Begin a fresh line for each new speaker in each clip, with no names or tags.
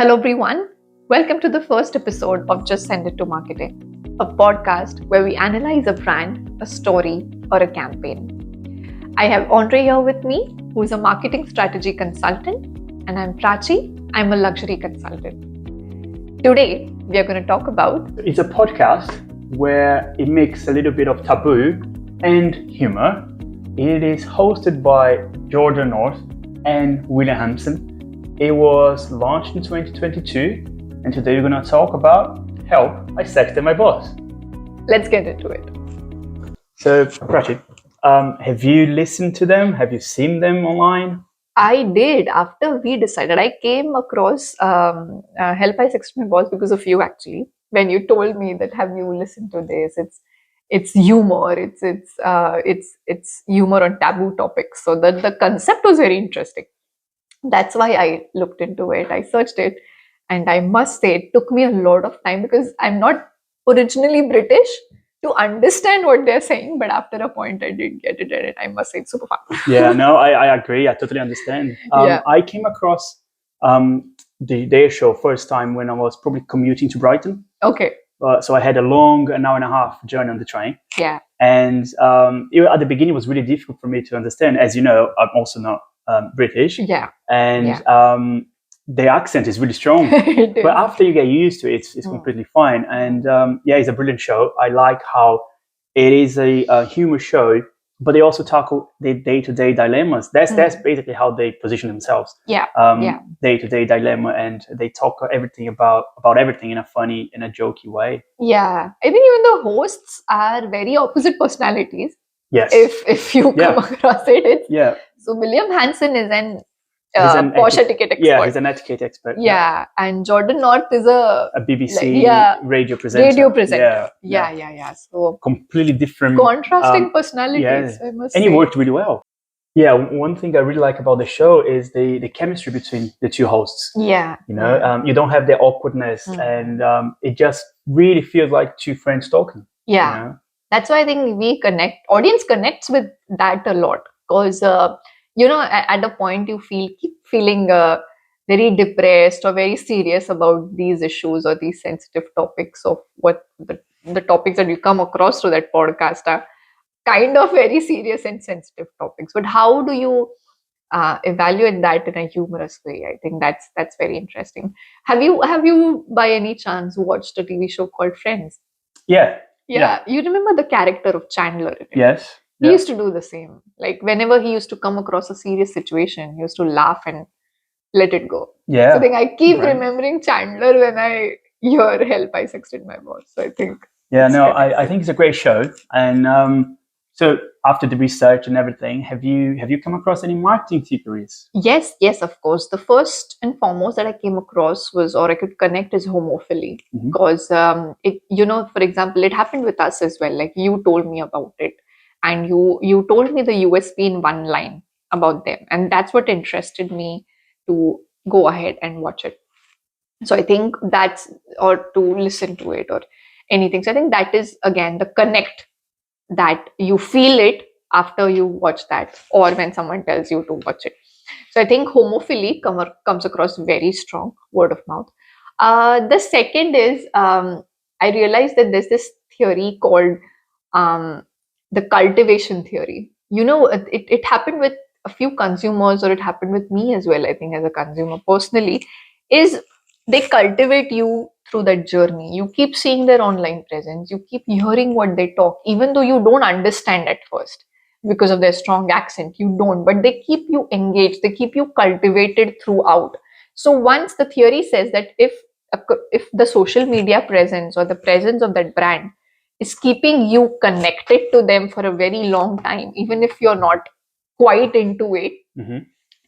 Hello, everyone. Welcome to the first episode of Just Send It to Marketing, a podcast where we analyze a brand, a story, or a campaign. I have Andre here with me, who is a marketing strategy consultant, and I'm Prachi. I'm a luxury consultant. Today, we are going to talk about...
It's a podcast where it makes a little bit of taboo and humor. It is hosted by Jordan North and William Hampson. It was launched in 2022, and today we're going to talk about Help, I Sexted My Boss.
Let's get into it.
So, Prachi, have you listened to them? Have you seen them online?
I did. After we decided, I came across Help, I Sexted My Boss because of you, actually. When you told me that, have you listened to this? It's humor. It's humor on taboo topics. So the concept was very interesting. That's why I looked into it. I searched it, and I must say it took me a lot of time because I'm not originally British to understand what they're saying, but after a point I did get it, and I must say it's super fun.
Yeah, no, I agree. I totally understand. I came across their show first time when I was probably commuting to Brighton.
Okay.
So I had a long an hour and a half journey on the train.
Yeah.
And at the beginning, it was really difficult for me to understand. As you know, I'm also not British.
Yeah.
And the accent is really strong. But after you get used to it, it's completely fine. And it's a brilliant show. I like how it is a humor show, but they also tackle the day-to-day dilemmas. That's basically how they position themselves. Day-to-day dilemma, and they talk everything about everything in a funny, in a jokey way.
Yeah, I think even the hosts are very opposite personalities.
Yes.
If you come across it, So William Hanson is an posh etiquette expert.
Yeah, he's an etiquette expert.
Yeah, and Jordan North is a
BBC radio presenter.
Yeah. So
completely different,
contrasting personalities. I must
and
say.
he worked really well. Yeah, one thing I really like about the show is the chemistry between the two hosts.
Yeah,
you don't have the awkwardness, and it just really feels like two friends talking.
Yeah, that's why I think audience connects with that a lot, because at a point you keep feeling very depressed or very serious about these issues or these sensitive topics of what the topics that you come across through that podcast are kind of very serious and sensitive topics. But how do you evaluate that in a humorous way? I think that's very interesting. Have you by any chance watched a TV show called Friends?
Yeah.
You remember the character of Chandler in it?
Yes.
He used to do the same. Like whenever he used to come across a serious situation, he used to laugh and let it go.
Yeah.
So I think I keep remembering Chandler when I hear Help, I Sexted My Boss. So I think.
Yeah, I think it's a great show. And so after the research and everything, have you come across any marketing theories?
Yes, of course. The first and foremost that I came across was, or I could connect, is homophily. Because for example, it happened with us as well. Like you told me about it. And you told me the USP in one line about them. And that's what interested me to go ahead and watch it. So I think or to listen to it or anything. So I think that is, again, the connect that you feel it after you watch that or when someone tells you to watch it. So I think homophily comes across very strong, word of mouth. The second is, I realized that there's this theory called... the cultivation theory. It happened with a few consumers, or it happened with me as well, I think, as a consumer personally, is they cultivate you through that journey. You keep seeing their online presence. You keep hearing what they talk, even though you don't understand at first because of their strong accent. You don't, but they keep you engaged. They keep you cultivated throughout. So once the theory says that if the social media presence or the presence of that brand is keeping you connected to them for a very long time, even if you're not quite into it,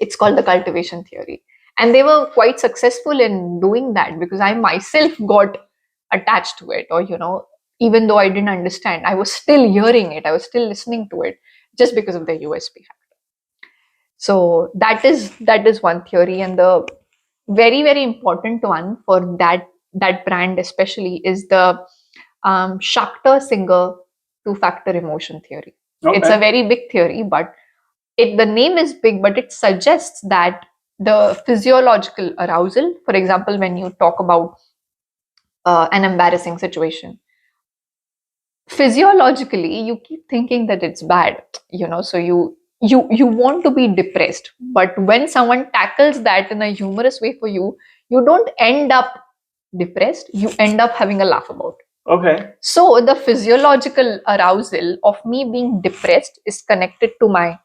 it's called the cultivation theory. And they were quite successful in doing that because I myself got attached to it, or, even though I didn't understand, I was still hearing it. I was still listening to it just because of the USP factor. So that is one theory. And the very, very important one for that brand especially is the Shakhtar Singer two-factor emotion theory. Okay. It's a very big theory, but the name is big, but it suggests that the physiological arousal. For example, when you talk about an embarrassing situation, physiologically you keep thinking that it's bad, so you want to be depressed, but when someone tackles that in a humorous way for you, you don't end up depressed, you end up having a laugh about it.
Okay.
So the physiological arousal of me being depressed is connected to my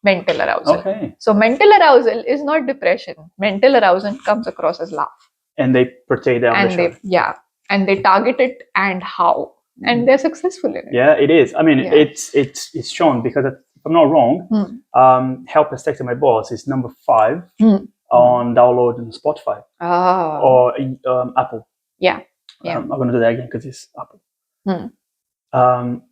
mental arousal.
Okay.
So mental arousal is not depression. Mental arousal comes across as laugh.
And they portray that on the show.
And they target it and how. And they're successful in it.
Yeah, it is. I mean, it's shown because if I'm not wrong, Help I Sexted My Boss is number 5 on download on Spotify or Apple.
Yeah.
I'm going to do that again because it's Apple.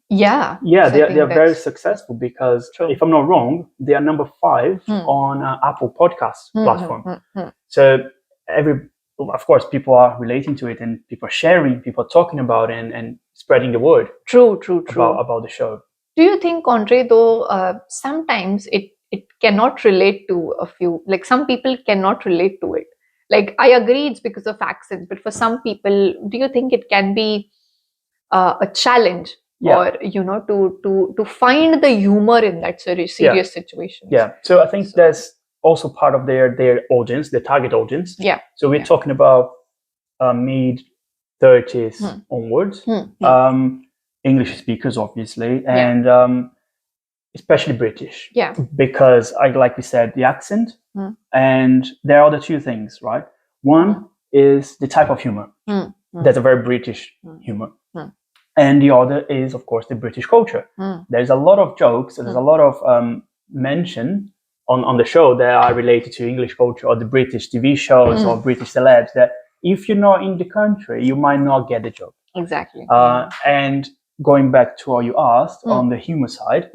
Yeah,
they are very successful because if I'm not wrong, they are number 5 on Apple Podcast platform. So of course, people are relating to it and people are sharing, people are talking about it and spreading the word.
True.
About the show.
Do you think, Andre, though, sometimes it cannot relate to a few, like some people cannot relate to it. Like I agree it's because of accents, but for some people, do you think it can be a challenge or, to find the humor in that serious situation?
Yeah. So I think that's also part of their audience, their target audience.
Yeah.
So we're talking about mid-30s onwards, English speakers, obviously, and especially British.
Yeah.
Because, like we said, the accent, and there are the two things, right? One is the type of humor. That's a very British humor. And the other is, of course, the British culture. There's a lot of jokes, there's a lot of mention on the show that are related to English culture or the British TV shows or British celebs that if you're not in the country, you might not get the joke.
Exactly.
And going back to what you asked on the humor side,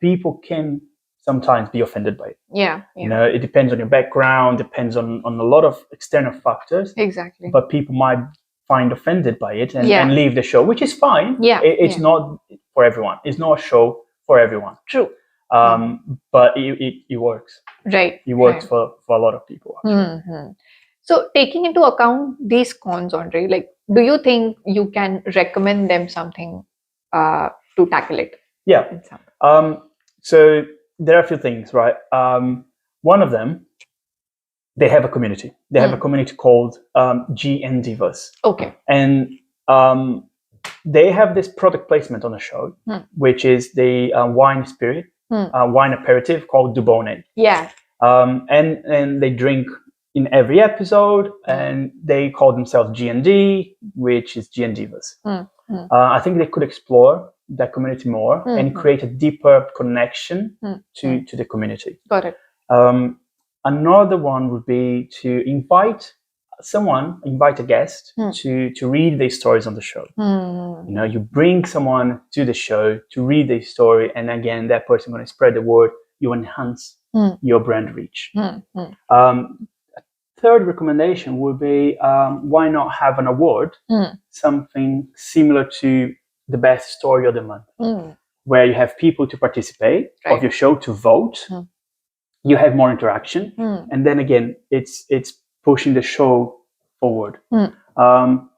people can sometimes be offended by it.
Yeah.
It depends on your background, depends on a lot of external factors.
Exactly.
But people might find offended by it and leave the show, which is fine. It's not for everyone. It's not a show for everyone.
True.
But it works.
Right.
It works for a lot of people.
So taking into account these cons, Andre, like, do you think you can recommend them something to tackle it?
Yeah. So there are a few things, right? One of them, they have a community. They have a community called GN Divas.
Okay.
And they have this product placement on the show, which is the wine spirit, wine aperitif called Dubonnet.
Yeah.
And they drink in every episode, and they call themselves GND, which is GN Divas. I think they could explore that community more and create a deeper connection to the community.
Got it.
Another one would be to invite a guest to read their stories on the show. You bring someone to the show to read their story, and again, that person going to spread the word. You enhance your brand reach. Third recommendation would be why not have an award, something similar to the best story of the month, where you have people to participate of your show to vote. You have more interaction, and then again, it's pushing the show forward.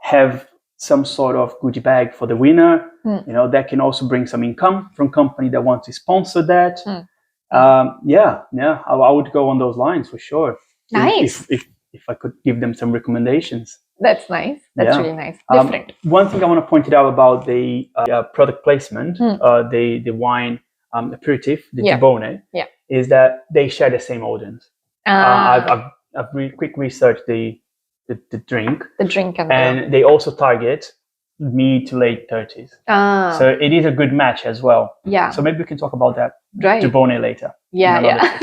Have some sort of goodie bag for the winner. That can also bring some income from company that want to sponsor that. I would go on those lines for sure.
Nice.
If I could give them some recommendations.
That's nice. That's really nice. Different.
One thing I want to point it out about the product placement, the wine aperitif, the Dubonnet, is that they share the same audience. I've quick researched the drink.
The drink
and they also target mid to late 30s. So it is a good match as well.
Yeah.
So maybe we can talk about that
Dubonnet
later.
Yeah.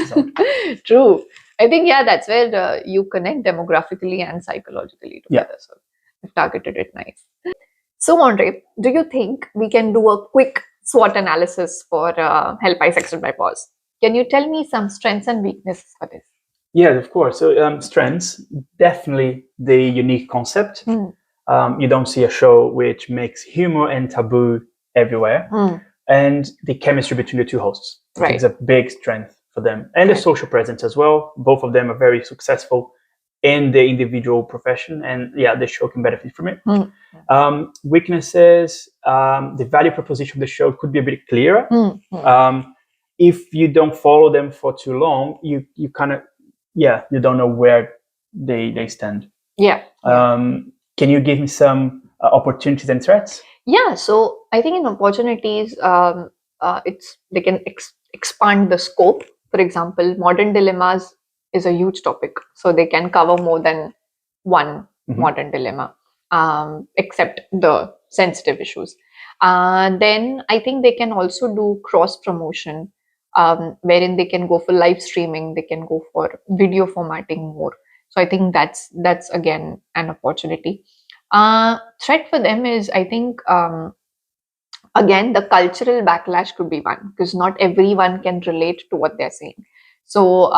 True. I think, that's where you connect demographically and psychologically together. So you've targeted it nice. So, Andre, do you think we can do a quick SWOT analysis for Help I Sexted My Boss? Can you tell me some strengths and weaknesses for this?
Yeah, of course. So strengths, definitely the unique concept. You don't see a show which makes humor and taboo everywhere. And the chemistry between the two hosts. It's a big strength for them, and the social presence as well. Both of them are very successful in the individual profession, and the show can benefit from it. Weaknesses, the value proposition of the show could be a bit clearer. If you don't follow them for too long, you kind of you don't know where they stand. Can you give me some opportunities and threats?
So I think in opportunities, they can expand the scope. For example, modern dilemmas is a huge topic, so they can cover more than one modern dilemma, except the sensitive issues. Then I think they can also do cross promotion, wherein they can go for live streaming, they can go for video formatting more. So I think that's again an opportunity. Threat for them is, I think, again, the cultural backlash could be one, because not everyone can relate to what they're saying. So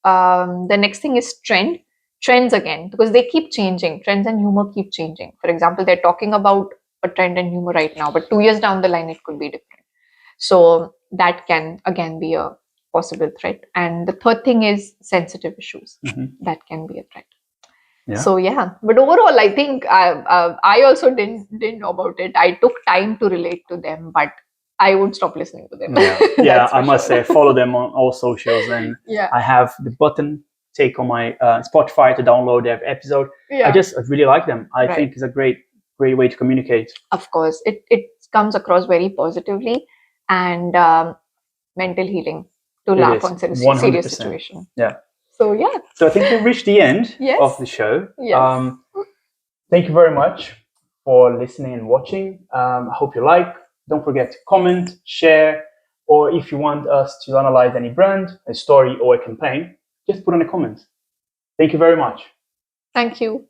the next thing is trends again, because they keep changing. Trends and humor keep changing. For example, they're talking about a trend and humor right now, but 2 years down the line, it could be different. So that can again be a possible threat. And the third thing is sensitive issues. That can be a threat. So but overall, I think I also didn't know about it. I took time to relate to them, but I won't stop listening to them.
I must say, follow them on all socials, and I have the button take on my Spotify to download their episode. I really like them. I think it's a great way to communicate. Of course, it comes across very positively, and mental healing to laugh on serious situation. So I think we've reached the end of the show. Thank you very much for listening and watching. I hope you like. Don't forget to comment, share, or if you want us to analyze any brand, a story, or a campaign, just put in the comments. Thank you very much. Thank you.